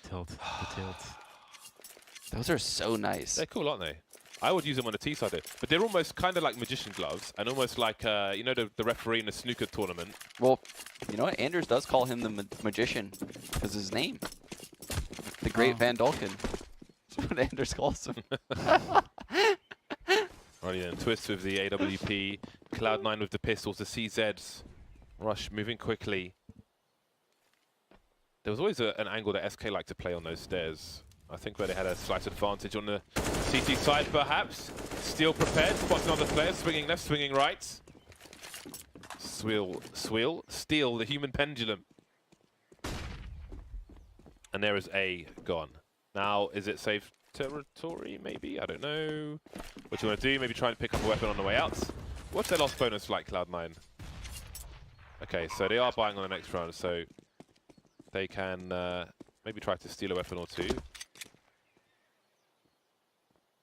the tilt. Those are so nice. they're cool, aren't they? I would use them on the T side, but they're almost kind of like magician gloves, and almost like the referee in a snooker tournament. Well, you know what? Anders does call him the magician because his name, the Great Van Dolken. That's what Anders calls him. Right then, Twist with the AWP, Cloud9 with the pistols, the CZs. Rush moving quickly. There was always an angle that SK liked to play on those stairs. I think where they had a slight advantage on the CT side, perhaps. Steel prepared, spotting another player, swinging left, swinging right. Steel, the human pendulum. And there is A gone. Now, is it safe territory, maybe? I don't know. What you want to do, maybe try and pick up a weapon on the way out. What's their lost bonus like, Cloud9? Okay, so they are buying on the next round, so they can maybe try to steal a weapon or two.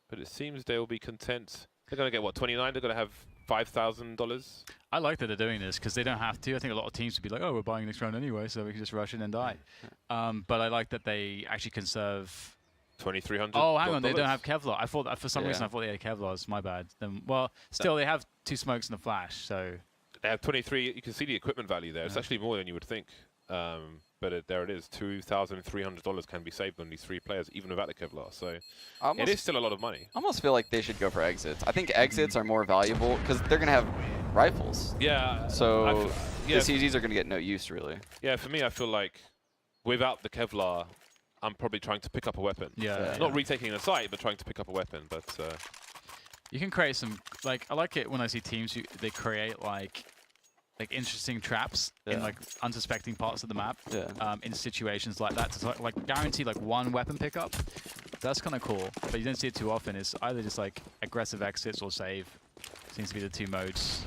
But it seems they will be content. They're going to get, what, 29? They're going to have $5,000? I like that they're doing this because they don't have to. I think a lot of teams would be like, oh, we're buying next round anyway, so we can just rush in and die. But I like that they actually conserve... 2,300. Oh, hang on, they don't have Kevlar. I thought that for some reason Yeah. I thought they had Kevlars. My bad. Then, well, still, they have 2 smokes and a flash, so... They have 23. You can see the equipment value there. It's actually more than you would think. But there it is. $2,300 can be saved on these 3 players, even without the Kevlar. So it is still a lot of money. I almost feel like they should go for exits. I think exits are more valuable because they're going to have rifles. Yeah. So the CGs are going to get no use, really. Yeah, for me, I feel like without the Kevlar, I'm probably trying to pick up a weapon. Yeah. Not retaking the site, but trying to pick up a weapon. But you can create some, like, I like it when I see teams who they create like interesting traps in like unsuspecting parts of the map in situations like that to like guarantee like one weapon pickup. That's kind of cool, but you don't see it too often. It's either just like aggressive exits or save. Seems to be the 2 modes.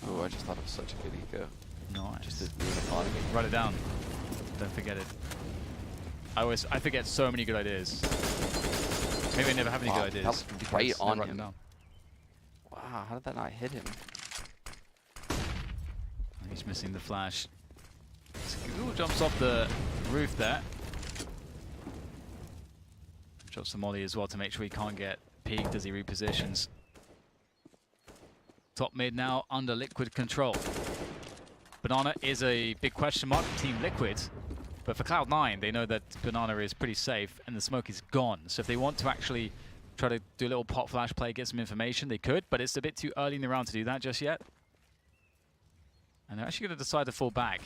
Oh, I just thought it was such a good eco. Nice. Just to do an economy. Write it down. Don't forget it. I forget so many good ideas. Maybe I never have any good ideas. That was right on him. Down. Wow, how did that not hit him? He's missing the flash. Google jumps off the roof there. Drops the molly as well to make sure he can't get peeked as he repositions. Top mid now under Liquid control. Banana is a big question mark for Team Liquid, but for Cloud9, they know that Banana is pretty safe and the smoke is gone. So if they want to actually try to do a little pop flash play, get some information, they could, but it's a bit too early in the round to do that just yet. And they're actually going to decide to fall back.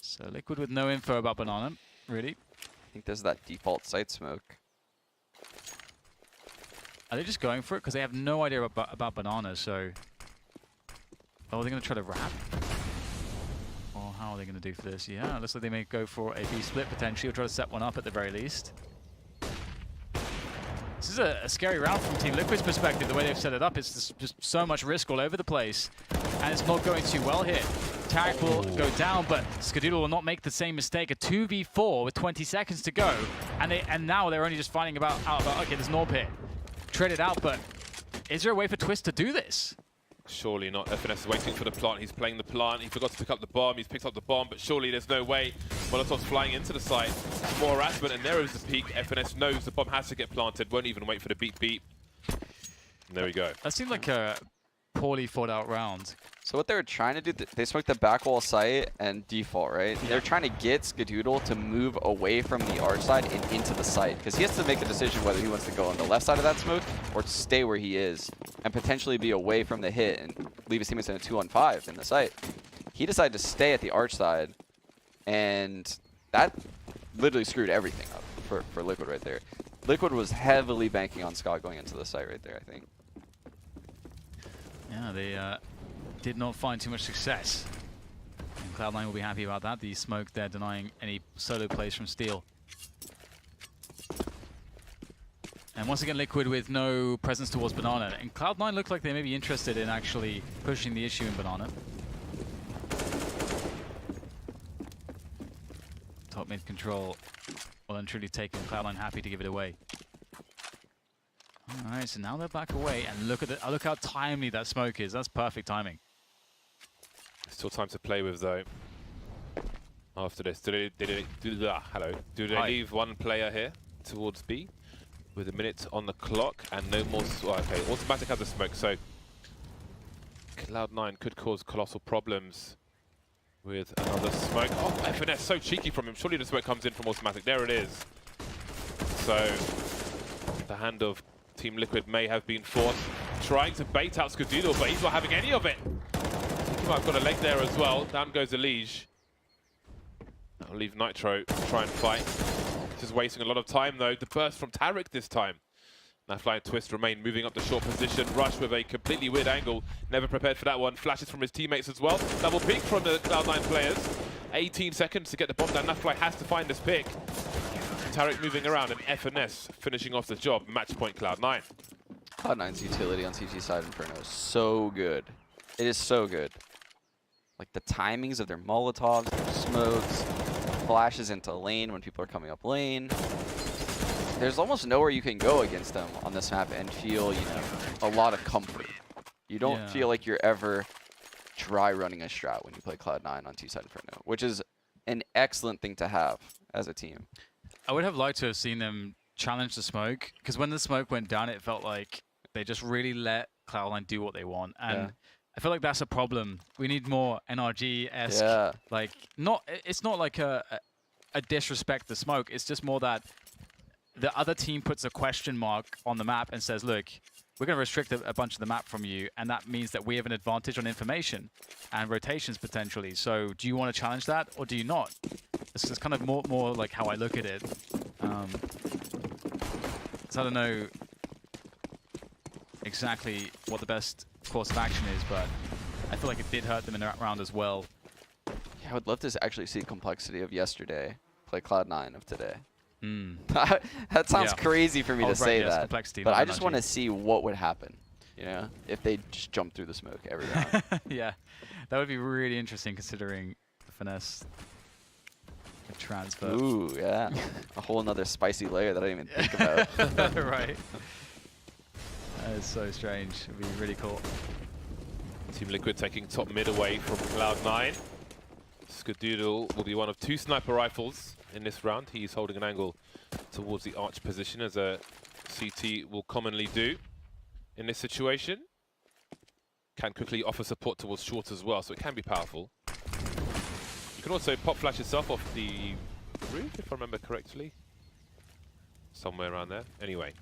So Liquid with no info about Banana, really. I think this is that default site smoke. Are they just going for it? Because they have no idea about Banana, so... Oh, they're going to try to wrap? Or how are they going to do for this? Yeah, looks like they may go for a B split potentially, or try to set one up at the very least. This is a scary round from Team Liquid's perspective, the way they've set it up. It's just so much risk all over the place. And it's not going too well here. Tarek will go down, but Skadoodle will not make the same mistake. A 2v4 with 20 seconds to go. And now they're only just finding out about, okay, there's an AWP here. Traded out, but is there a way for Twist to do this? surely not. FNS is waiting for the plant. He's playing the plant. He forgot to pick up the bomb. He's picked up the bomb, but surely there's no way. Molotov's flying into the site. More harassment, and there is the peak. FNS knows the bomb has to get planted. Won't even wait for the beep beep. And there we go. That seemed like a poorly thought out round. So what they were trying to do, they smoked the back wall site and default, right? Yeah. They're trying to get Skadoodle to move away from the arch side and into the site, because he has to make a decision whether he wants to go on the left side of that smoke or stay where he is and potentially be away from the hit and leave his teammates in a 2-on-5 in the site. He decided to stay at the arch side, and that literally screwed everything up for Liquid right there. Liquid was heavily banking on Scott going into the site right there, I think. Yeah, they did not find too much success. And Cloud9 will be happy about that. The smoke there denying any solo plays from Steel. And once again, Liquid with no presence towards Banana. And Cloud9 look like they may be interested in actually pushing the issue in Banana. Top mid control well and truly taken. Cloud9 happy to give it away. Alright, so now they're back away, and look how timely that smoke is. That's perfect timing. Still time to play with though. After this, do they leave one player here towards B with a minute on the clock and no more? Okay, automatic has the smoke, so Cloud9 could cause colossal problems with another smoke. Oh, FNS so cheeky from him. Surely the smoke comes in from automatic. There it is. So the hand of Team Liquid may have been forced, trying to bait out Skadoodle, but he's not having any of it. He might have got a leg there as well. Down goes Elige. That'll leave Nitro to try and fight. Just wasting a lot of time though. The burst from Tarek this time. Now Flying Twist remain moving up the short position. Rush with a completely weird angle. Never prepared for that one. Flashes from his teammates as well. Double peek from the Cloud9 players. 18 seconds to get the bomb down. Nafly has to find this pick. Tarek moving around and FNS finishing off the job. Match point Cloud9. Cloud9's utility on CG side Inferno is so good. It is so good. Like the timings of their Molotovs, their smokes, flashes into lane when people are coming up lane. There's almost nowhere you can go against them on this map and feel, you know, a lot of comfort. You don't feel like you're ever dry running a strat when you play Cloud9 on T-side Inferno, which is an excellent thing to have as a team. I would have liked to have seen them challenge the smoke, because when the smoke went down, it felt like they just really let Cloud9 do what they want. And I feel like that's a problem. We need more NRG-esque. Yeah. Like, it's not like a disrespect to smoke. It's just more that the other team puts a question mark on the map and says, look, we're going to restrict a bunch of the map from you, and that means that we have an advantage on information and rotations potentially. So do you want to challenge that, or do you not? This is kind of more like how I look at it. So I don't know exactly what the best course of action is, but I feel like it did hurt them in that round as well. Yeah, I would love to actually see complexity of yesterday play Cloud9 of today. That sounds crazy for me to say that, but I just want to see what would happen, you know, if they just jump through the smoke every round. Yeah, that would be really interesting considering the finesse of transfer. Ooh, yeah, a whole another spicy layer that I didn't even think about. Right. That is so strange. It'd be really cool. Team Liquid taking top mid away from Cloud9. Skadoodle will be one of 2 sniper rifles in this round. He's holding an angle towards the arch position, as a CT will commonly do in this situation. Can quickly offer support towards short as well, so it can be powerful. You can also pop flash yourself off the roof, if I remember correctly. Somewhere around there. Anyway,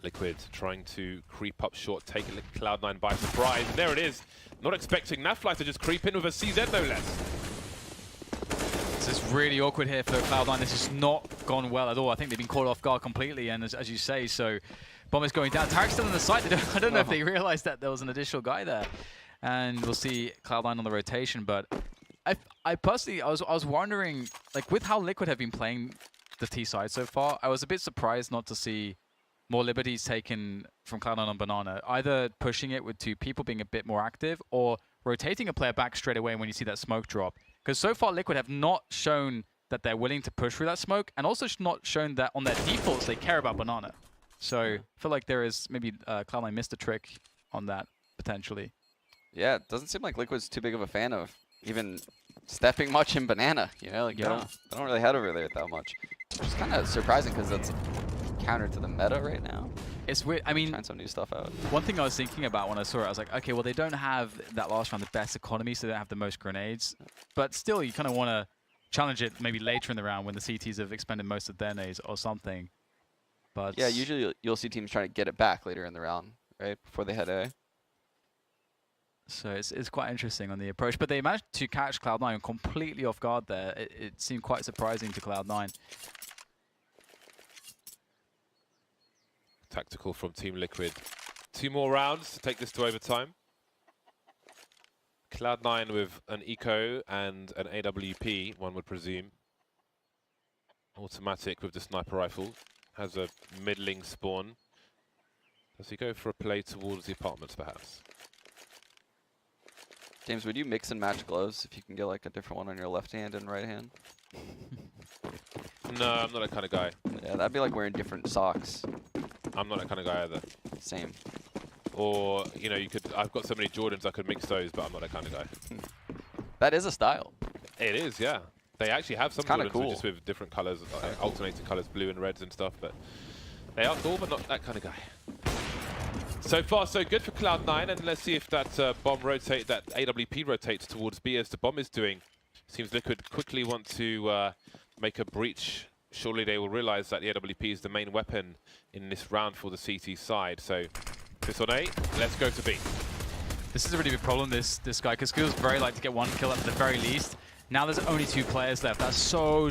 Liquid trying to creep up short, taking Cloud9 by surprise. And there it is. Not expecting Nafly to just creep in with a CZ, no less. This is really awkward here for Cloud9. This has not gone well at all. I think they've been caught off guard completely, and as you say, so bomb is going down. Tarek's still on the site. I don't know if they realized that there was an additional guy there. And we'll see Cloud9 on the rotation, but I personally, I was wondering, like, with how Liquid have been playing the T side so far, I was a bit surprised not to see more liberties taken from Cloud9 on Banana, either pushing it with 2 people being a bit more active, or rotating a player back straight away when you see that smoke drop. Because so far Liquid have not shown that they're willing to push through that smoke, and also not shown that on their defaults they care about Banana. So I feel like there is maybe Cloud9 missed a trick on that, potentially. Yeah, it doesn't seem like Liquid's too big of a fan of even stepping much in Banana, you know? Like, they don't really head over there that much. Which is kind of surprising, because that's counter to the meta right now. It's weird. I mean, trying some new stuff out. One thing I was thinking about when I saw it, I was like, okay, well, they don't have that last round the best economy, so they don't have the most grenades. But still, you kind of want to challenge it maybe later in the round when the CTs have expended most of their nades or something. But yeah, usually you'll see teams trying to get it back later in the round, right? Before they head A. So it's quite interesting on the approach. But they managed to catch Cloud9 completely off guard there. It seemed quite surprising to Cloud9. Tactical from Team Liquid. 2 more rounds to take this to overtime. Cloud9 with an eco and an AWP, one would presume. Automatic with the sniper rifle. Has a middling spawn. Does he go for a play towards the apartments, perhaps? James, would you mix and match gloves if you can get like a different one on your left hand and right hand? No, I'm not that kind of guy. Yeah, that'd be like wearing different socks. I'm not that kind of guy either. Same. Or, you know, I've got so many Jordans I could mix those, but I'm not that kind of guy. That is a style. It is, yeah. They actually have some Jordans cool. just with different colors, alternating colors, blue and reds and stuff, but they are cool, but not that kind of guy. So far, so good for Cloud9, and let's see if that bomb rotate, that AWP rotates towards B as the bomb is doing. Seems Liquid quickly want to make a breach. Surely they will realize that the AWP is the main weapon in this round for the CT side. So this on A, let's go to B. This is a really big problem, this guy, because Skills very like to get 1 kill at the very least. Now there's only 2 players left. That's so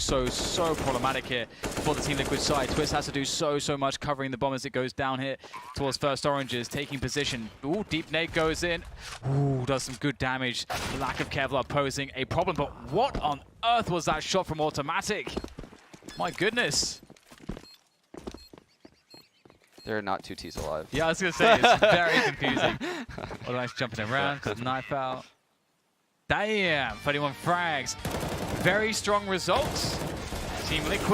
problematic here for the Team Liquid side. Twist has to do so much covering the bomb as it goes down here towards first oranges, taking position. Ooh, deep nade goes in. Ooh, does some good damage. Lack of Kevlar posing a problem, but what on earth was that shot from Automatic? My goodness. There are not 2 T's alive. Yeah, I was going to say, it's very confusing. Automatic's jumping around, knife out. Damn, 31 frags. Very strong results. Team Liquid.